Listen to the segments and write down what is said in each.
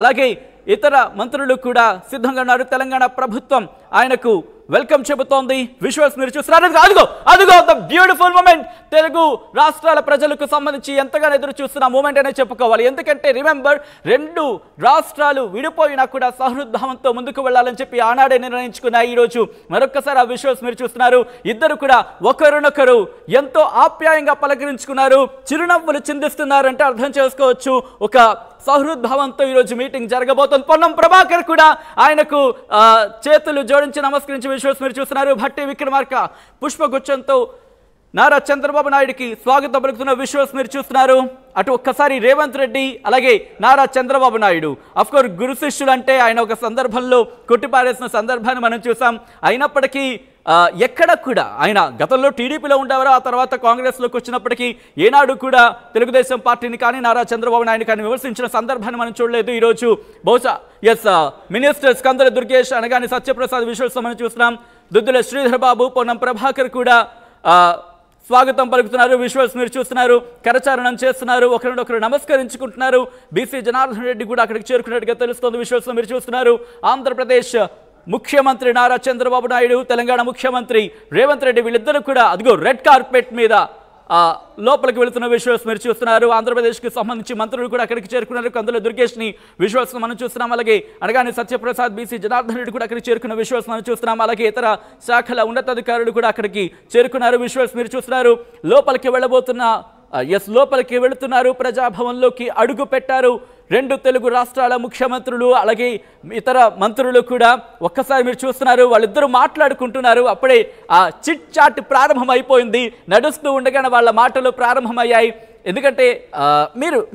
అలాగే ఇతర మంత్రులు కూడా సిద్ధంగా ఉన్నారు. తెలంగాణ ప్రభుత్వం ఆయనకు వెల్కమ్ చెబుతోంది. విజువల్స్ మీరు చూస్తున్నారు. అదిగో అదిగో ద బ్యూటిఫుల్ మూమెంట్. తెలుగు రాష్ట్రాల ప్రజలకు సంబంధించి ఎంతగానో ఎదురు చూస్తున్న మూమెంట్ అనే చెప్పుకోవాలి. ఎందుకంటే రిమెంబర్, రెండు రాష్ట్రాలు విడిపోయినా కూడా సహృద్భావంతో ముందుకు వెళ్లాలని చెప్పి ఆనాడే నిర్ణయించుకున్న ఈ రోజు మరొక్కసారి ఆ విజువల్స్ మీరు చూస్తున్నారు. ఇద్దరు కూడా ఒకరినొకరు ఎంతో ఆప్యాయంగా పలకరించుకున్నారు, చిరునవ్వులు చిందిస్తున్నారంటే అర్థం చేసుకోవచ్చు ఒక సహృద్భావంతో ఈరోజు మీటింగ్ జరగబోతోంది. పొన్నం ప్రభాకర్ కూడా ఆయనకు చేతులు జోడించి నమస్కరించి విజువల్స్ మీరు చూస్తున్నారు. భట్టి విక్రమార్క పుష్పగుచ్చంతో నారా చంద్రబాబు నాయుడికి స్వాగతం పలుకుతున్న విజువల్స్ మీరు చూస్తున్నారు. అటు ఒక్కసారి రేవంత్ రెడ్డి అలాగే నారా చంద్రబాబు నాయుడు, అఫ్కోర్స్ గురు శిష్యులు అంటే ఆయన ఒక సందర్భంలో కొట్టిపారేసిన సందర్భాన్ని మనం చూసాం. అయినప్పటికీ ఎక్కడ కూడా ఆయన గతంలో టీడీపీలో ఉండేవారు, ఆ తర్వాత కాంగ్రెస్లోకి వచ్చినప్పటికీ ఏనాడు కూడా తెలుగుదేశం పార్టీని కానీ నారా చంద్రబాబు నాయుడు కానీ విమర్శించిన సందర్భాన్ని మనం చూడలేదు. ఈరోజు బహుశా మినిస్టర్స్ కందుల దుర్గేష్ అనగానే సత్యప్రసాద్ విజువల్స్ మనం చూస్తున్నాం. దుద్దుల శ్రీధర్ బాబు, పొన్నం ప్రభాకర్ కూడా స్వాగతం పలుకుతున్నారు. విజువల్స్ మీరు చూస్తున్నారు. కరచారణం చేస్తున్నారు, ఒకరినొకరు నమస్కరించుకుంటున్నారు. బీసీ జనార్దన్ రెడ్డి కూడా అక్కడికి చేరుకున్నట్టుగా తెలుస్తోంది. విజువల్స్ మీరు చూస్తున్నారు. ఆంధ్రప్రదేశ్ ముఖ్యమంత్రి నారా చంద్రబాబు నాయుడు, తెలంగాణ ముఖ్యమంత్రి రేవంత్ రెడ్డి వీళ్ళిద్దరూ కూడా అదిగో రెడ్ కార్పెట్ మీద లోపలికి వెళుతున్న విజువల్స్ మీరు చూస్తున్నారు. ఆంధ్రప్రదేశ్కి సంబంధించి మంత్రులు కూడా అక్కడికి చేరుకున్నారు. కందుల దుర్గేష్ని విజువల్స్ మనం చూస్తున్నాం. అలాగే అనగానే సత్యప్రసాద్, బీసీ జనార్దన్ రెడ్డి కూడా అక్కడికి చేరుకున్న విజువల్స్ మనం చూస్తున్నాం. అలాగే ఇతర శాఖల ఉన్నతాధికారులు కూడా అక్కడికి చేరుకున్నారు. విజువల్స్ మీరు చూస్తున్నారు. లోపలికి లోపలికి వెళుతున్నారు. ప్రజాభవన్లోకి అడుగు పెట్టారు రెండు తెలుగు రాష్ట్రాల ముఖ్యమంత్రులు అలాగే ఇతర మంత్రులు కూడా. ఒక్కసారి మీరు చూస్తున్నారు, వాళ్ళిద్దరూ మాట్లాడుకుంటున్నారు. అప్పుడే ఆ చిట్ చాట్ ప్రారంభం అయిపోయింది. నడుస్తూ ఉండగానే వాళ్ళ మాటలు ప్రారంభమయ్యాయి. ఎందుకంటే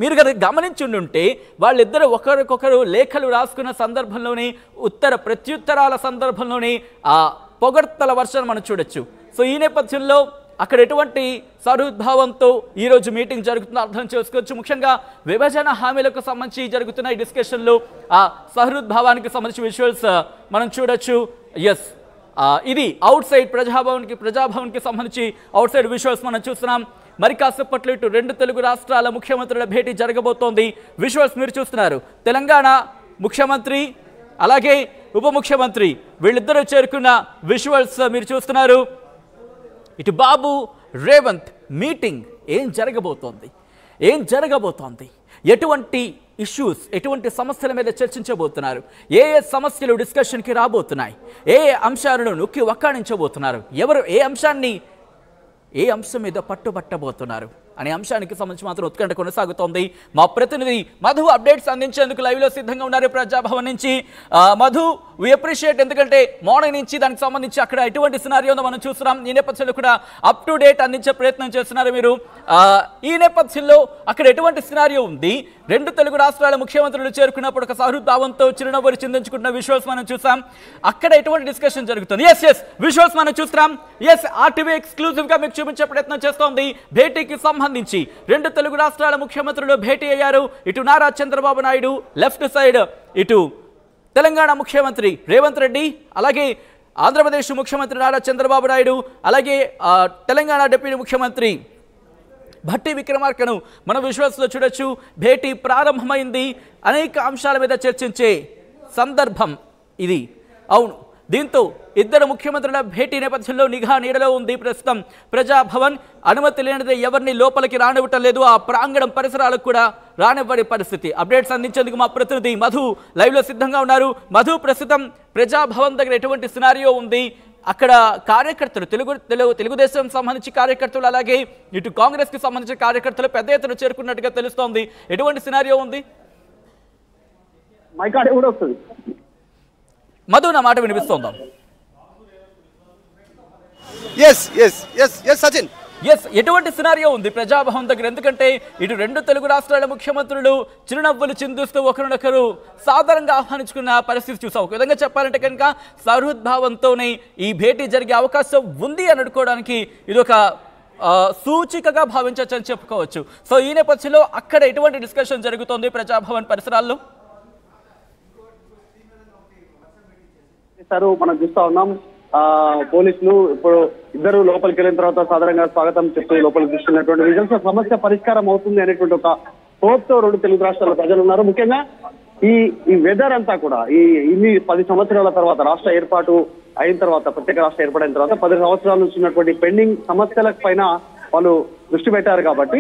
మీరు కదా గమనించుంటే వాళ్ళిద్దరూ ఒకరికొకరు లేఖలు రాసుకున్న సందర్భంలోని ఉత్తర ప్రత్యుత్తరాల సందర్భంలోని ఆ పొగడ్తల వర్షం మనం చూడొచ్చు. సో ఈ నేపథ్యంలో అక్కడ ఎటువంటి సహృద్భావంతో ఈరోజు మీటింగ్ జరుగుతుందో అర్థం చేసుకోవచ్చు. ముఖ్యంగా విభజన హామీలకు సంబంధించి జరుగుతున్న ఈ డిస్కషన్లో ఆ సహృద్భావానికి సంబంధించి విజువల్స్ మనం చూడొచ్చు. ఇది అవుట్ సైడ్ ప్రజాభవన్కి సంబంధించి అవుట్ సైడ్ విజువల్స్ మనం చూస్తున్నాం. మరి కాసేపట్లో ఇటు రెండు తెలుగు రాష్ట్రాల ముఖ్యమంత్రుల భేటీ జరగబోతోంది. విజువల్స్ మీరు చూస్తున్నారు. తెలంగాణ ముఖ్యమంత్రి అలాగే ఉప ముఖ్యమంత్రి వీళ్ళిద్దరూ చేరుకున్న విజువల్స్ మీరు చూస్తున్నారు. ఇటు బాబు రేవంత్ మీటింగ్ ఏం జరగబోతోంది, ఎటువంటి ఇష్యూస్, ఎటువంటి సమస్యల మీద చర్చించబోతున్నారు, ఏ సమస్యలు డిస్కషన్కి రాబోతున్నాయి, ఏ అంశాలను నొక్కి వక్కాణించబోతున్నారు, ఎవరు ఏ అంశం మీద పట్టుబట్టబోతున్నారు అనే అంశానికి సంబంధించి మాత్రం ఉత్కంఠ కొనసాగుతోంది. మా ప్రతినిధి మధు అప్డేట్స్ అందించేందుకు లైవ్లో సిద్ధంగా ఉన్నారు ప్రజాభవన్ నుంచి. మధు, వి అప్రిషియేట్, ఎందుకంటే మార్నింగ్ నుంచి దానికి సంబంధించి అక్కడ ఎటువంటి సినారియో మనం చూస్తున్నాం. ఈ నేపథ్యంలో కూడా అప్ టు డేట్ అందించే ప్రయత్నం చేస్తున్నారు మీరు. ఈ నేపథ్యంలో అక్కడ ఎటువంటి సినారియో ఉంది? రెండు తెలుగు రాష్ట్రాల ముఖ్యమంత్రులు చేరుకున్నప్పుడు ఒక సహృద్భావంతో చిరునవ్వులు చిందించుకుంటున్న విజువల్స్ మనం చూసాం. అక్కడ ఎటువంటి డిస్కషన్ జరుగుతుంది? విజువల్స్ మనం చూస్తున్నాం. ఆర్టీవీ ఎక్స్క్లూజివ్ గా మీకు చూపించే ప్రయత్నం చేస్తోంది. భేటీకి సంబంధించి రెండు తెలుగు రాష్ట్రాల ముఖ్యమంత్రులు భేటీ అయ్యారు. ఇటు నారా చంద్రబాబు నాయుడు లెఫ్ట్ సైడ్, ఇటు తెలంగాణ ముఖ్యమంత్రి రేవంత్ రెడ్డి, అలాగే ఆంధ్రప్రదేశ్ ముఖ్యమంత్రి నారా చంద్రబాబు నాయుడు, అలాగే తెలంగాణ డిప్యూటీ ముఖ్యమంత్రి భట్టి విక్రమార్కను మనం విజువల్స్లో చూడొచ్చు. భేటీ ప్రారంభమైంది. అనేక అంశాల మీద చర్చించే సందర్భం ఇది. అవును, దీంతో ఇద్దరు ముఖ్యమంత్రుల భేటీ నేపథ్యంలో నిఘా నీడలో ఉంది ప్రస్తుతం ప్రజాభవన్. అనుమతి లేనిదే ఎవరిని లోపలికి రానివ్వటం లేదు. ఆ ప్రాంగణం పరిసరాలకు కూడా రానివ్వని పరిస్థితి. అప్డేట్స్ అందించేందుకు మా ప్రతినిధి మధు లైవ్లో సిద్ధంగా ఉన్నారు. మధు, ప్రస్తుతం ప్రజాభవన్ దగ్గర ఎటువంటి సినారియో ఉంది? అక్కడ కార్యకర్తలు, తెలుగుదేశం సంబంధించి కార్యకర్తలు అలాగే ఇటు కాంగ్రెస్కి సంబంధించిన కార్యకర్తలు పెద్ద ఎత్తున చేరుకున్నట్టుగా తెలుస్తోంది. ఎటువంటి సినారియో ఉంది? మధు, నా మాట వినిపిస్తోందా? సచిన్, ఎటువంటి సినారియో ఉంది ప్రజాభవన్ దగ్గర? ఎందుకంటే ఇటు రెండు తెలుగు రాష్ట్రాల ముఖ్యమంత్రులు చిరునవ్వులు చిందిస్తూ ఒకరినొకరు సాధారణంగా ఆహ్వానించుకున్న పరిస్థితి చూసాం. ఒక విధంగా చెప్పాలంటే కనుక సహృద్భావంతోనే ఈ భేటీ జరిగే అవకాశం ఉంది అని అనుకోవడానికి ఇదొక సూచికగా భావించవచ్చని చెప్పుకోవచ్చు. సో ఈ నేపథ్యంలో అక్కడ ఎటువంటి డిస్కషన్ జరుగుతోంది ప్రజాభవన్ పరిసరాల్లో? మనం చూస్తా ఉన్నాం, పోలీసులు ఇప్పుడు ఇద్దరు లోపలికి వెళ్ళిన తర్వాత సాధారణంగా స్వాగతం చెప్తూ లోపలికి తీసుకున్నటువంటి విజువల్స్ సమస్య పరిష్కారం అవుతుంది అనేటువంటి ఒక హోప్ తో రెండు తెలుగు రాష్ట్రాల ప్రజలు ఉన్నారు. ముఖ్యంగా ఈ వెదర్ అంతా కూడా ఇన్ని 10 సంవత్సరాల తర్వాత రాష్ట్ర ఏర్పాటు అయిన తర్వాత, ప్రత్యేక రాష్ట్ర ఏర్పాటైన తర్వాత 10 సంవత్సరాల నుంచి ఉన్నటువంటి పెండింగ్ సమస్యల పైన వాళ్ళు దృష్టి పెట్టారు కాబట్టి